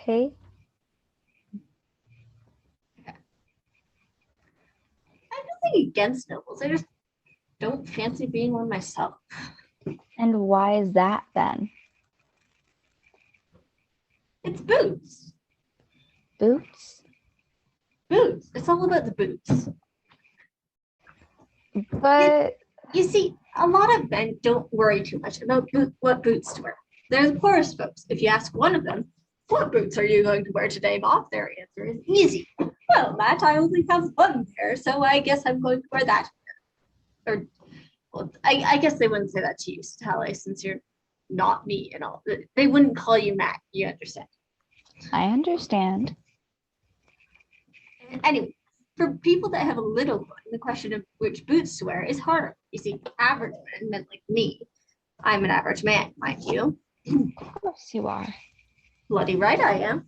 Okay. I have nothing against nobles. I just don't fancy being one myself. And why is that then? It's boots. Boots? Boots. It's all about the boots. You, But you see, a lot of men don't worry too much about what boots to wear. They're the poorest folks. If you ask one of them, what boots are you going to wear today, Bob? Their answer is easy. Well, Matt, I only have one pair, so I guess I'm going to wear that. Or, well, I guess they wouldn't say that to you, Sally, since you're not me and all. They wouldn't call you Matt. You understand? I understand. Anyway, for people that have a little one, the question of which boots to wear is harder. You see, average men like me, I'm an average man, mind you. Of course you are. Bloody right I am.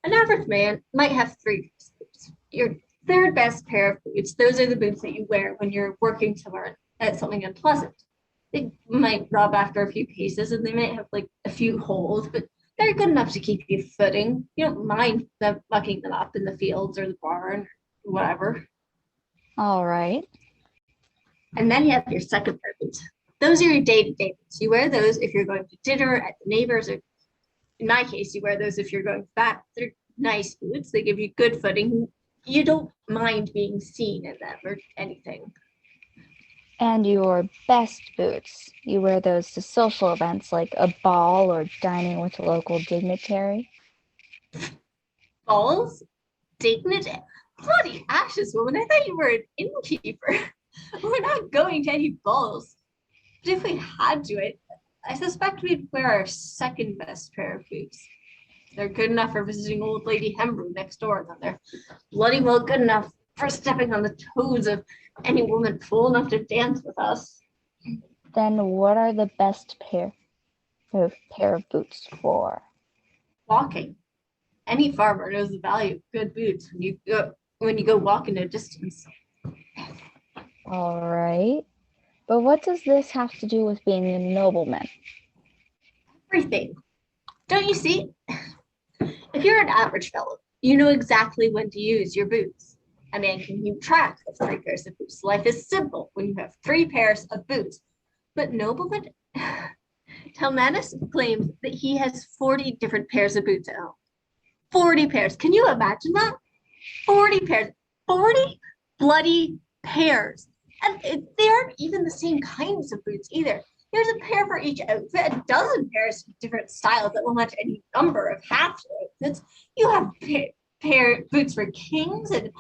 An average man might have three boots. Your third best pair of boots, those are the boots that you wear when you're working to learn at something unpleasant. They might rub after a few paces and they might have like a few holes, but they're good enough to keep you footing. You don't mind them mucking them up in the fields or the barn or whatever. All right. And then you have your second pair of boots. Those are your day-to-day boots. You wear those if you're going to dinner at the neighbors, or in my case, you wear those if you're going back. They're nice boots. They give you good footing. You don't mind being seen in them or anything. And your best boots. You wear those to social events like a ball or dining with a local dignitary. Balls? Dignity? Bloody ashes, woman. I thought you were an innkeeper. We're not going to any balls. But if we had to, I suspect we'd wear our second best pair of boots. They're good enough for visiting old lady Hembrew next door, and then they're bloody well good enough for stepping on the toes of any woman fool enough to dance with us. Then what are the best pair of boots for? Walking. Any farmer knows the value of good boots when you go walking a distance. All right. But what does this have to do with being a nobleman? Everything. Don't you see? If you're an average fellow, you know exactly when to use your boots. A man can keep track of three pairs of boots. Life is simple when you have three pairs of boots. But nobleman Telmanus claims that he has 40 different pairs of boots at home. 40 pairs. Can you imagine that? 40 pairs. 40 bloody pairs. And they aren't even the same kinds of boots either. There's a pair for each outfit, a dozen pairs of different styles that will match any number of half outfits. You have boots for kings and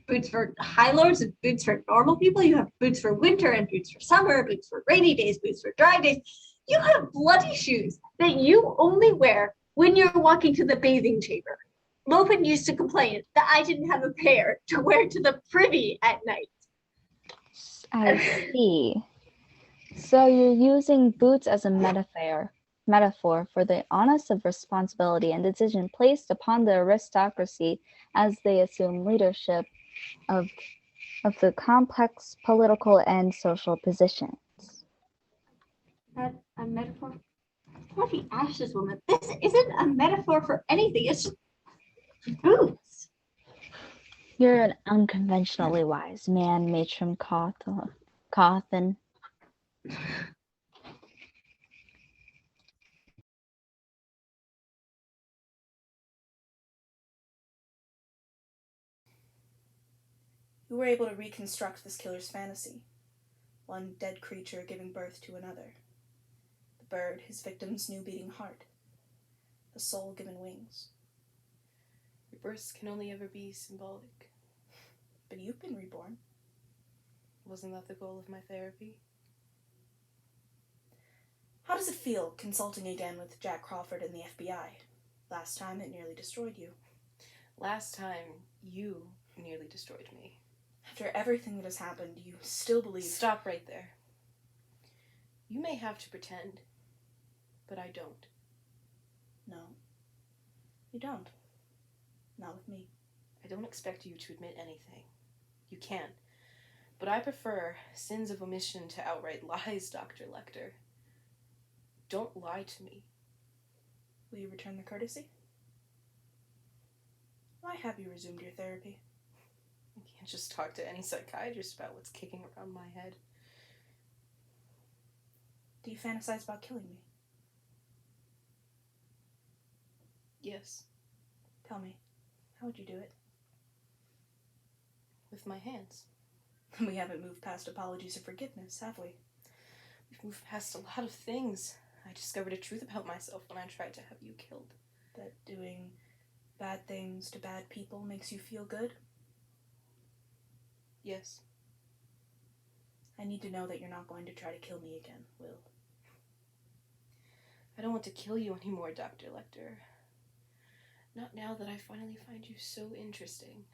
boots for high lords and boots for normal people. You have boots for winter and boots for summer, boots for rainy days, boots for dry days. You have bloody shoes that you only wear when you're walking to the bathing chamber. Lopin used to complain that I didn't have a pair to wear to the privy at night. I see. So you're using boots as a metaphor for the onus of responsibility and decision placed upon the aristocracy as they assume leadership of the complex political and social positions. That a metaphor? Bloody ashes, woman. This isn't a metaphor for anything. It's just boots. You're an unconventionally wise man, Matron Cawthon. You were able to reconstruct this killer's fantasy, one dead creature giving birth to another. The bird, his victim's new beating heart. A soul given wings. Rebirths can only ever be symbolic. But you've been reborn. Wasn't that the goal of my therapy? How does it feel consulting again with Jack Crawford and the FBI? Last time it nearly destroyed you. Last time, you nearly destroyed me. After everything that has happened, you still believe... Stop right there. You may have to pretend, but I don't. No. You don't. Not with me. I don't expect you to admit anything. You can. But I prefer sins of omission to outright lies, Dr. Lecter. Don't lie to me. Will you return the courtesy? Why have you resumed your therapy? I can't just talk to any psychiatrist about what's kicking around my head. Do you fantasize about killing me? Yes, Tell me, how would you do it? with my hands. We haven't moved past apologies and forgiveness, have we? We've moved past a lot of things. I discovered a truth about myself when I tried to have you killed. That doing bad things to bad people makes you feel good? Yes. I need to know that you're not going to try to kill me again, Will. I don't want to kill you anymore, Dr. Lecter. Not now that I finally find you so interesting.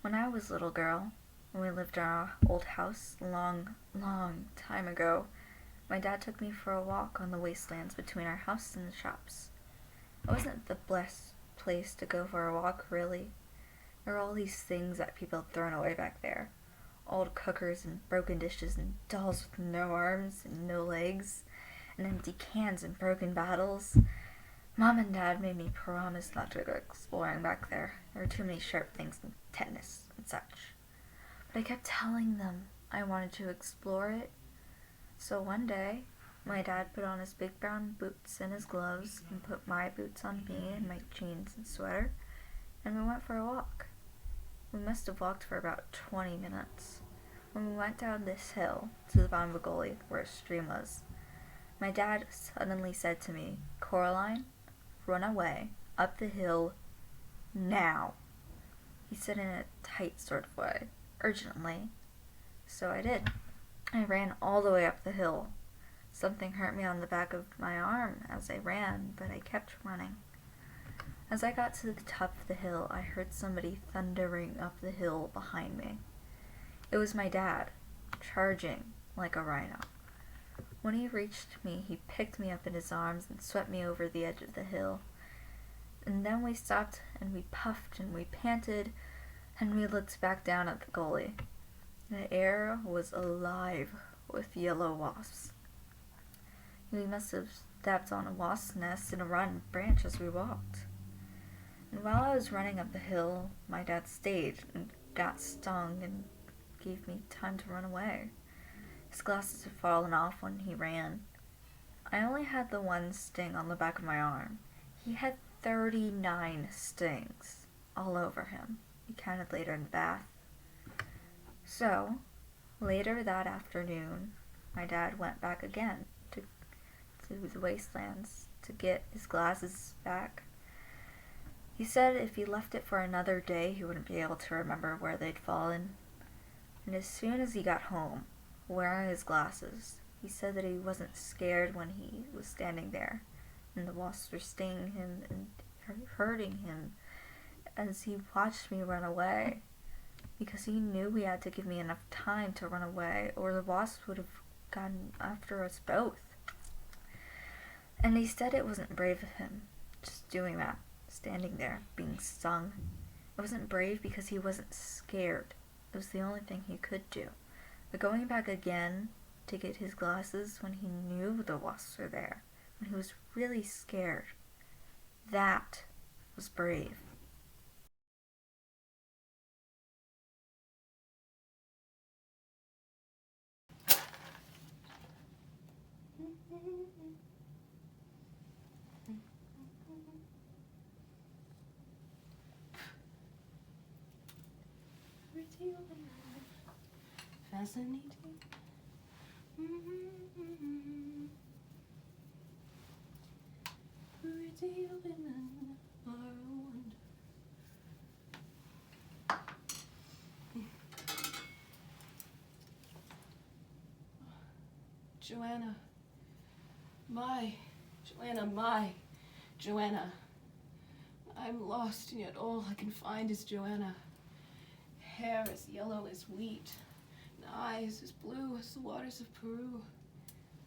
When I was a little girl, when we lived in our old house a long, long time ago, my dad took me for a walk on the wastelands between our house and the shops. It wasn't the best place to go for a walk, really. There were all these things that people had thrown away back there. Old cookers and broken dishes and dolls with no arms and no legs, and empty cans and broken bottles. Mom and Dad made me promise not to go exploring back there. There were too many sharp things and tetanus and such. But I kept telling them I wanted to explore it. So one day, my dad put on his big brown boots and his gloves and put my boots on me and my jeans and sweater, and we went for a walk. We must have walked for about 20 minutes. When we went down this hill to the bottom of a gully where a stream was, my dad suddenly said to me, "Coraline, run away, up the hill, now." He said in a tight sort of way, urgently. So I did. I ran all the way up the hill. Something hurt me on the back of my arm as I ran, but I kept running. As I got to the top of the hill, I heard somebody thundering up the hill behind me. It was my dad, charging like a rhino. When he reached me, he picked me up in his arms and swept me over the edge of the hill. And then we stopped and we puffed and we panted and we looked back down at the gully. The air was alive with yellow wasps. We must have stepped on a wasp's nest in a rotten branch as we walked. And while I was running up the hill, my dad stayed and got stung and gave me time to run away. His glasses had fallen off when he ran. I only had the one sting on the back of my arm. He had 39 stings all over him. He counted later in the bath. So, later that afternoon, my dad went back again to the wastelands to get his glasses back. He said if he left it for another day, he wouldn't be able to remember where they'd fallen. And as soon as he got home, wearing his glasses, he said that he wasn't scared when he was standing there, and the wasps were stinging him and hurting him as he watched me run away, because he knew he had to give me enough time to run away, or the wasps would have gotten after us both. And he said it wasn't brave of him, just doing that, standing there, being stung. It wasn't brave because he wasn't scared. It was the only thing he could do. But going back again to get his glasses when he knew the wasps were there, when he was really scared, that was brave. Fascinating. Pretty women are a wonder. Joanna. My Joanna. I'm lost, and yet all I can find is Joanna. Hair as yellow as wheat, and eyes as blue as the waters of Peru,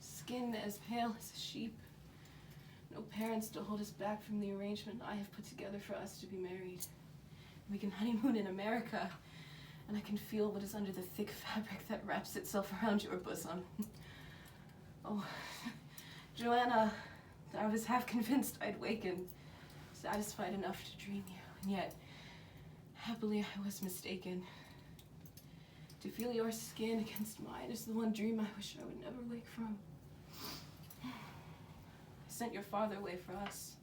skin as pale as a sheep. No parents to hold us back from the arrangement I have put together for us to be married. We can honeymoon in America, and I can feel what is under the thick fabric that wraps itself around your bosom. Oh, Joanna, I was half convinced I'd waken, satisfied enough to dream you, and yet, happily I was mistaken. To feel your skin against mine is the one dream I wish I would never wake from. I sent your father away for us,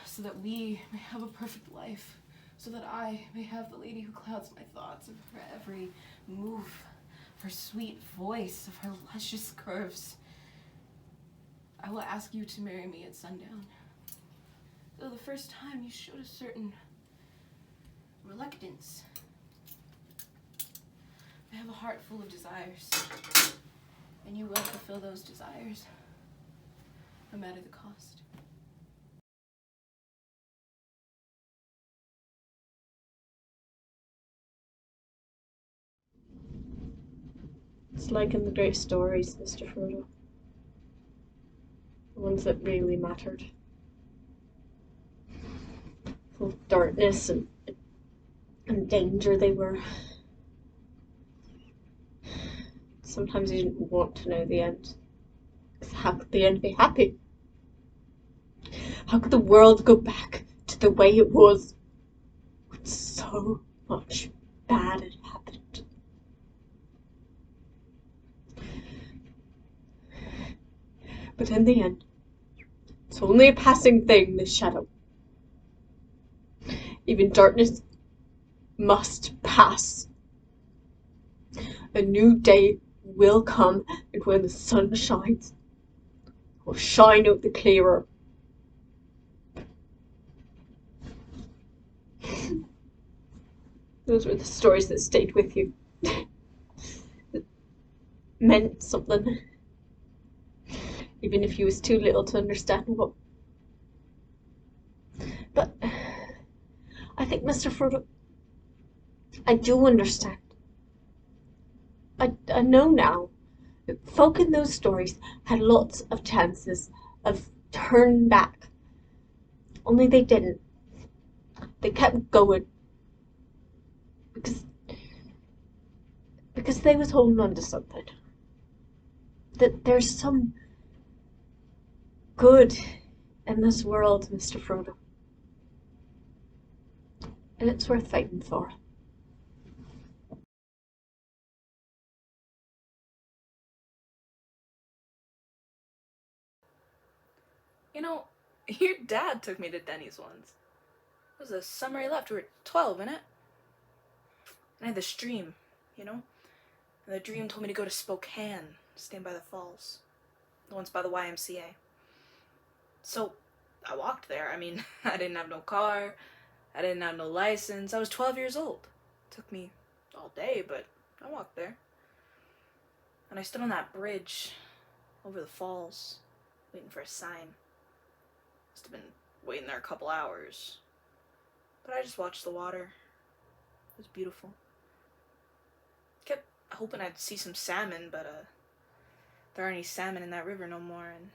so that we may have a perfect life, so that I may have the lady who clouds my thoughts, of her every move, of her sweet voice, of her luscious curves. I will ask you to marry me at sundown. Though the first time you showed a certain reluctance. I have a heart full of desires, and you will fulfill those desires, no matter the cost. It's like in the great stories, Mr. Frodo. The ones that really mattered. Full of darkness and danger they were. Sometimes you didn't want to know the end. Because how could the end be happy? How could the world go back to the way it was when so much bad had happened? But in the end, it's only a passing thing, this shadow. Even darkness must pass. A new day will come, and when the sun shines, it will shine out the clearer. Those were the stories that stayed with you. That meant something. Even if you was too little to understand what. But I think, Mr. Frodo, I do understand. I know now that folk in those stories had lots of chances of turning back. Only they didn't. They kept going. Because they was holding on to something. That there's some good in this world, Mr. Frodo. And it's worth fighting for. You know, your dad took me to Denny's once. It was the summer he left. We were 12, innit? And I had this dream, you know? And the dream told me to go to Spokane, stand by the falls. The ones by the YMCA. So, I walked there. I mean, I didn't have no car. I didn't have no license. I was 12 years old. It took me all day, but I walked there. And I stood on that bridge over the falls, waiting for a sign. Must have been waiting there a couple hours. But I just watched the water. It was beautiful. Kept hoping I'd see some salmon, but there aren't any salmon in that river no more. And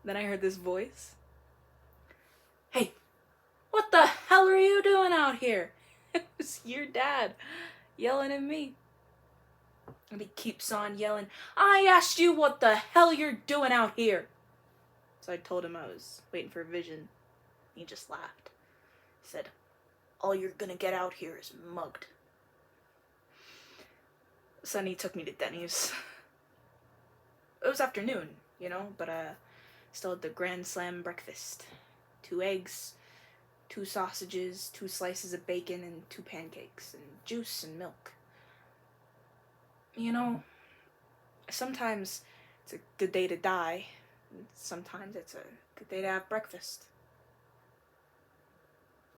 then I heard this voice. Hey, what the hell are you doing out here? It was your dad yelling at me. And he keeps on yelling, I asked you what the hell you're doing out here. So I told him I was waiting for a vision. He just laughed. He said, all you're gonna get out here is mugged. So then he took me to Denny's. It was afternoon, you know, but still had the Grand Slam breakfast. 2 eggs, 2 sausages, 2 slices of bacon, and 2 pancakes, and juice and milk. You know, sometimes it's a good day to die, and sometimes it's a good day to have breakfast.